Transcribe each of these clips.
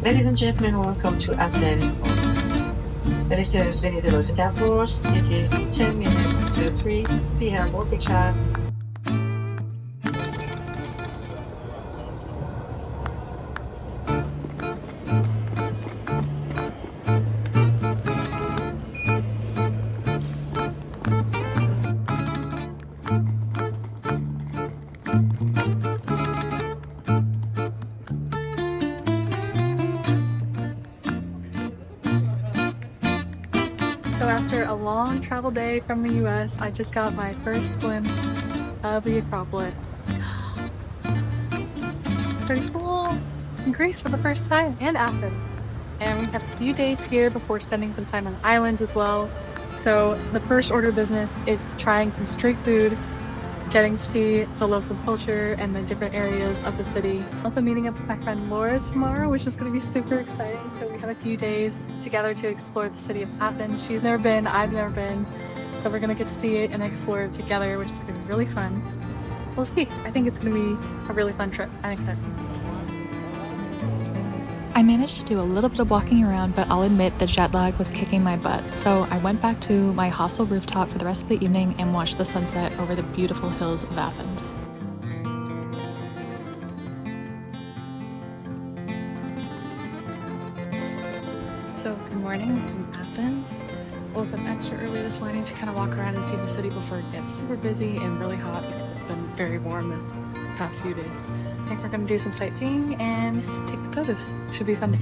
Ladies and gentlemen, welcome to Athens. Registeros venidos airports. It is 10 minutes to 3 p.m. local time. So after a long travel day from the US, I just got my first glimpse of the Acropolis. Pretty cool! In Greece for the first time, and Athens. And we have a few days here before spending some time on the islands as well. So the first order of business is trying some street food, getting to see the local culture and the different areas of the city. Also meeting up with my friend Laura tomorrow, which is going to be super exciting. So we have a few days together to explore the city of Athens. She's never been, I've never been. So we're going to get to see it and explore it together, which is going to be really fun. We'll see. I think it's going to be a really fun trip. I'm excited. I managed to do a little bit of walking around, but I'll admit the jet lag was kicking my butt. So I went back to my hostel rooftop for the rest of the evening and watched the sunset over the beautiful hills of Athens. So good morning from Athens. Woke up extra early this morning to kind of walk around and see the city before it gets super busy and really hot because it's been very warm the past few days. I think we're going to do some sightseeing and take some photos. Should be fun.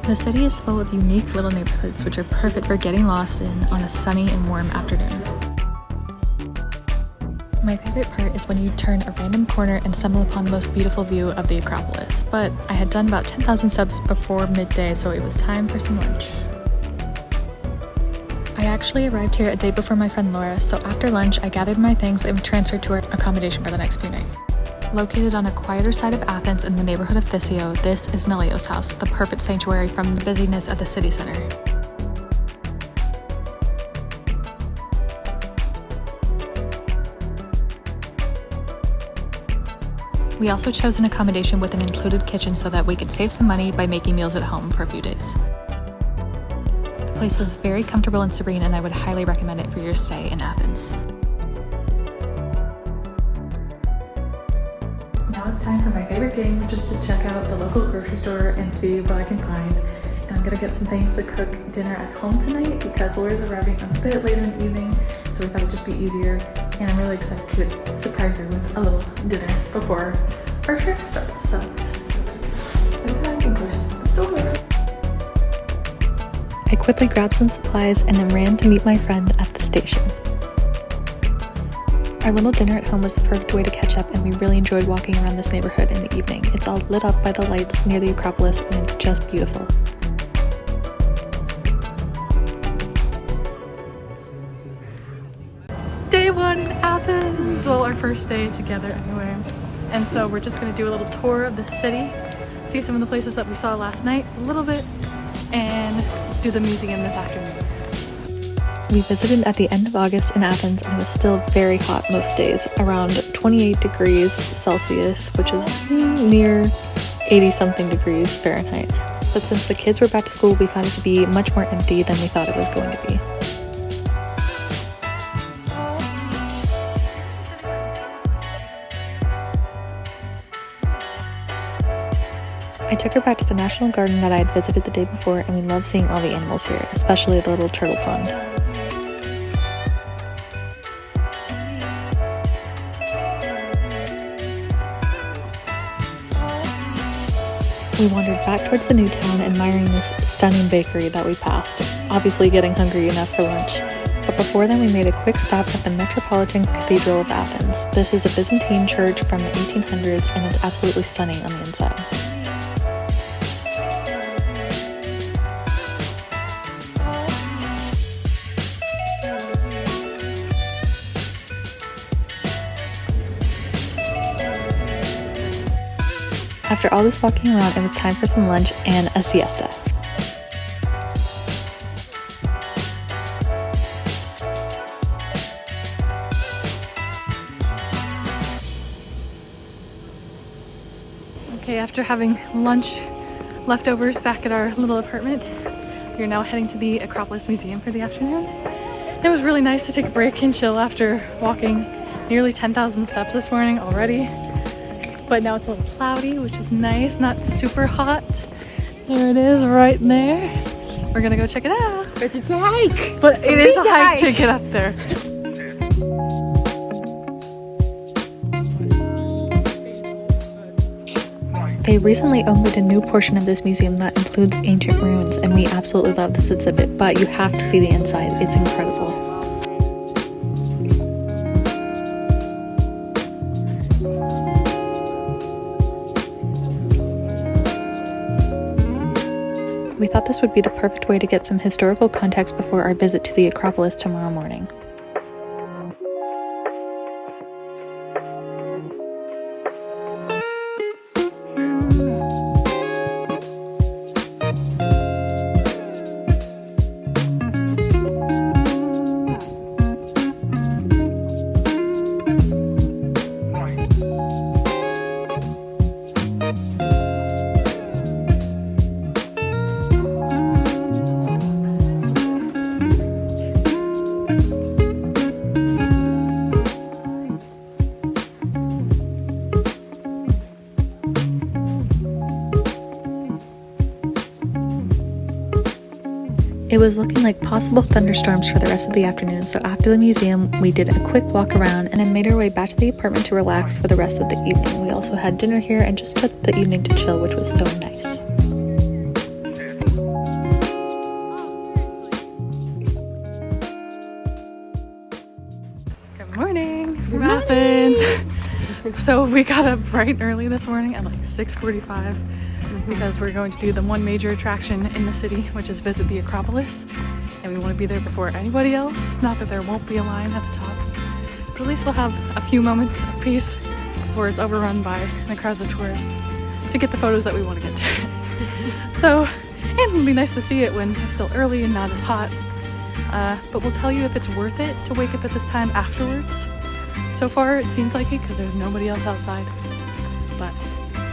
The city is full of unique little neighborhoods which are perfect for getting lost in on a sunny and warm afternoon. My favorite part is when you turn a random corner and stumble upon the most beautiful view of the Acropolis, but I had done about 10,000 steps before midday, so it was time for some lunch. I actually arrived here a day before my friend Laura, so after lunch I gathered my things and transferred to our accommodation for the next few nights. Located on a quieter side of Athens in the neighborhood of Thissio, this is Neleos House, the perfect sanctuary from the busyness of the city center. We also chose an accommodation with an included kitchen so that we could save some money by making meals at home for a few days. The place was very comfortable and serene, and I would highly recommend it for your stay in Athens. Now it's time for my favorite thing, which is to check out the local grocery store and see what I can find. And I'm gonna get some things to cook dinner at home tonight because Laura's arriving a bit later in the evening, so we thought it'd just be easier. And I'm really excited to surprise her with a little dinner before our trip starts. So, let's go. I quickly grabbed some supplies and then ran to meet my friend at the station. Our little dinner at home was the perfect way to catch up, and we really enjoyed walking around this neighborhood in the evening. It's all lit up by the lights near the Acropolis, and it's just beautiful. Day one in Athens! Well, our first day together anyway. And so we're just gonna do a little tour of the city, see some of the places that we saw last night a little bit, and do the museum this afternoon. We visited at the end of August in Athens, and it was still very hot most days, around 28 degrees Celsius, which is near 80-something degrees Fahrenheit. But since the kids were back to school, we found it to be much more empty than we thought it was going to be. I took her back to the National Garden that I had visited the day before, and we love seeing all the animals here, especially the little turtle pond. We wandered back towards the new town, admiring this stunning bakery that we passed, obviously getting hungry enough for lunch. But before then, we made a quick stop at the Metropolitan Cathedral of Athens. This is a Byzantine church from the 1800s, and it's absolutely stunning on the inside. After all this walking around, it was time for some lunch and a siesta. Okay, after having lunch leftovers back at our little apartment, we are now heading to the Acropolis Museum for the afternoon. It was really nice to take a break and chill after walking nearly 10,000 steps this morning already. But now it's a little cloudy, which is nice, not super hot. There it is right there. We're gonna go check it out. But it's a hike. But it is a hike to get up there. They recently opened a new portion of this museum that includes ancient ruins, and we absolutely love this exhibit, but you have to see the inside. It's incredible. We thought this would be the perfect way to get some historical context before our visit to the Acropolis tomorrow morning. It was looking like possible thunderstorms for the rest of the afternoon, so after the museum, we did a quick walk around and then made our way back to the apartment to relax for the rest of the evening. We also had dinner here and just took the evening to chill, which was so nice. Good morning from Athens. So we got up bright and early this morning at like 6:45 because we're going to do the one major attraction in the city, which is visit the Acropolis, and we want to be there before anybody else. Not that there won't be a line at the top, but at least we'll have a few moments of peace before it's overrun by the crowds of tourists to get the photos that we want to get to. So, and it'll be nice to see it when it's still early and not as hot. But we'll tell you if it's worth it to wake up at this time afterwards. So far, it seems like it because there's nobody else outside. But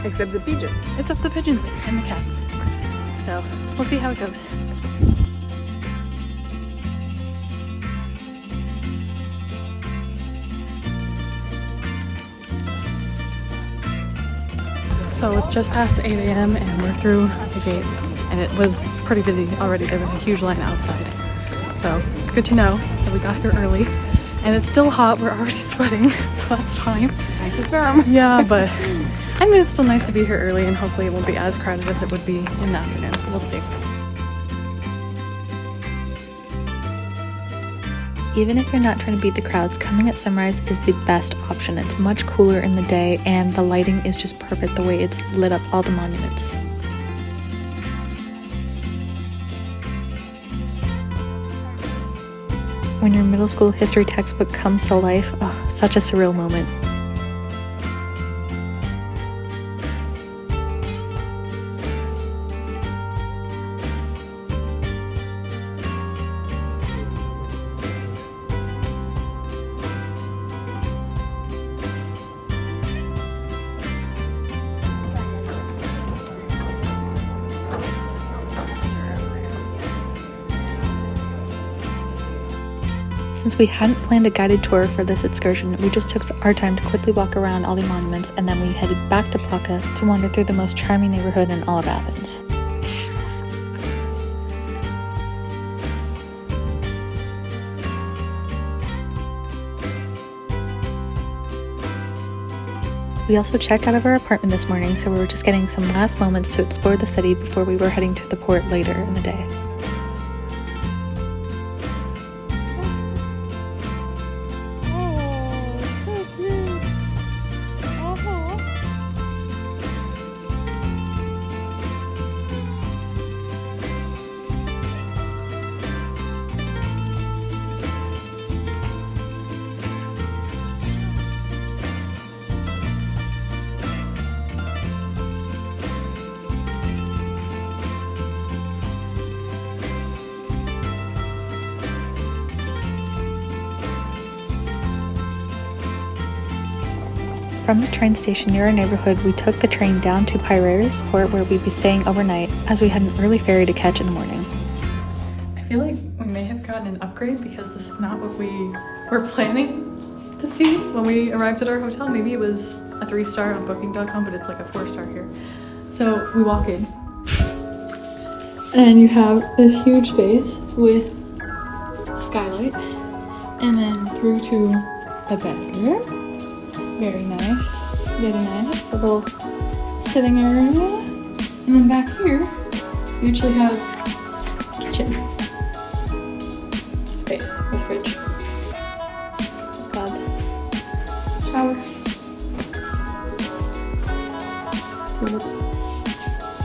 Except the pigeons. it's up to the pigeons and the cats. So we'll see how it goes. So it's just past 8 a.m. and we're through the gates, and it was pretty busy already. There was a huge line outside. So good to know that we got here early. And it's still hot, we're already sweating, so that's fine. I confirm. Yeah, but I mean, it's still nice to be here early, and hopefully it won't be as crowded as it would be in the afternoon. We'll see. Even if you're not trying to beat the crowds, coming at sunrise is the best option. It's much cooler in the day, and the lighting is just perfect the way it's lit up all the monuments. When your middle school history textbook comes to life, oh, such a surreal moment. Since we hadn't planned a guided tour for this excursion, we just took our time to quickly walk around all the monuments, and then we headed back to Plaka to wander through the most charming neighborhood in all of Athens. We also checked out of our apartment this morning, so we were just getting some last moments to explore the city before we were heading to the port later in the day. From the train station near our neighborhood, we took the train down to Piraeus port where we'd be staying overnight as we had an early ferry to catch in the morning. I feel like we may have gotten an upgrade because this is not what we were planning to see when we arrived at our hotel. Maybe it was a 3-star on booking.com, but it's like a 4-star here. So we walk in and you have this huge space with a skylight and then through to the bedroom. Very nice, very nice. A little sitting area. And then back here, we actually have kitchen space with fridge. Bed. Shower.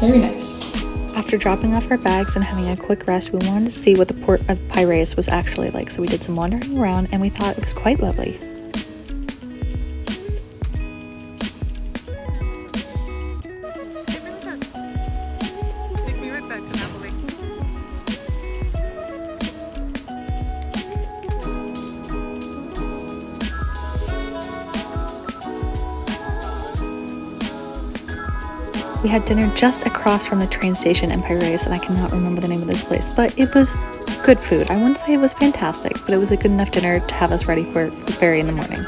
Very nice. After dropping off our bags and having a quick rest, we wanted to see what the port of Piraeus was actually like, so we did some wandering around and we thought it was quite lovely. We had dinner just across from the train station in Piraeus, and I cannot remember the name of this place, but it was good food. I wouldn't say it was fantastic, but it was a good enough dinner to have us ready for the ferry in the morning.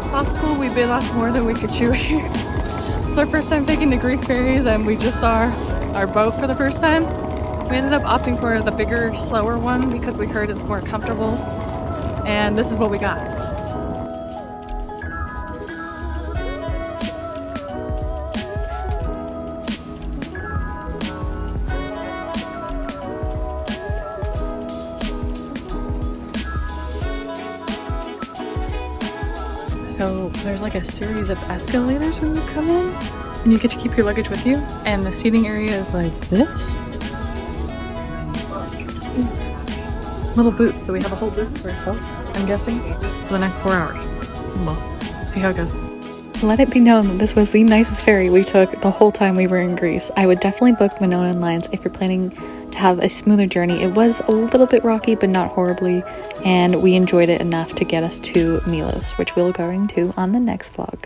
Possible we bit off more than we could chew here. It's our first time taking the Greek ferries, and we just saw our boat for the first time. We ended up opting for the bigger, slower one because we heard it's more comfortable, and this is what we got. So there's like a series of escalators when you come in, and you get to keep your luggage with you, and the seating area is like this. Little booths, so we have a whole booth for ourselves, I'm guessing, for the next 4 hours. Well, see how it goes. Let it be known that this was the nicest ferry we took the whole time we were in Greece. I would definitely book Minoan Lines if you're planning to have a smoother journey. It was a little bit rocky, but not horribly, and we enjoyed it enough to get us to Milos, which we'll be going to on the next vlog.